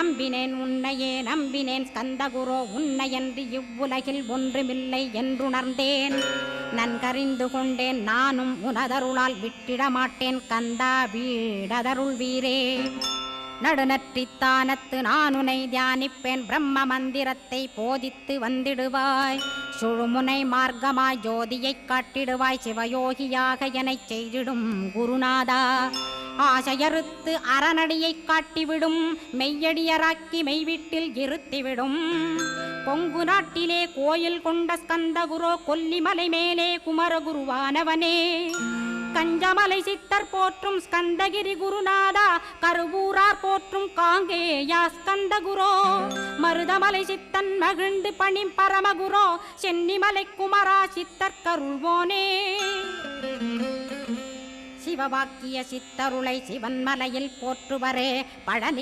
நம்பினேன் உன்னையே நம்பினேன் ஸ்கந்தகுரோ உன்னையன்றி இவ்வுலகில் ஒன்றுமில்லை என்றுணர்ந்தேன் நன்கறிந்து கொண்டேன் நானும் உனதருளால் விட்டிட மாட்டேன் கந்தா வீடதருள் வீரே நடுநற்றித்தானத்து நான் உனை தியானிப்பேன் பிரம்ம மந்திரத்தை போதித்து வந்திடுவாய் சுழுமுனை மார்க்கமாய் ஜோதியைக் காட்டிடுவாய் சிவயோகியாக எனச் செய்திடும் குருநாதா ஆசையறுத்து அறநடியைக் காட்டிவிடும் மெய்யடியராக்கி மெய்வீட்டில் இருத்திவிடும் கொங்கு நாட்டிலே கோயில் கொண்ட ஸ்கந்தகுரோ கொல்லிமலை மேலே குமரகுருவானவனே கஞ்சமலை சித்தர் போற்றும் ஸ்கந்தகிரி குருநாதா கருவூரார் போற்றும் காங்கேயா ஸ்கந்தகுரோ மருதமலை சித்தன் மகிழ்ந்து பணி பரமகுரோ சென்னிமலை குமரா சித்தர் கருள்வோனே சிவவாக்கிய சித்தருளை சிவன்மலையில் போற்றுவரே பழனி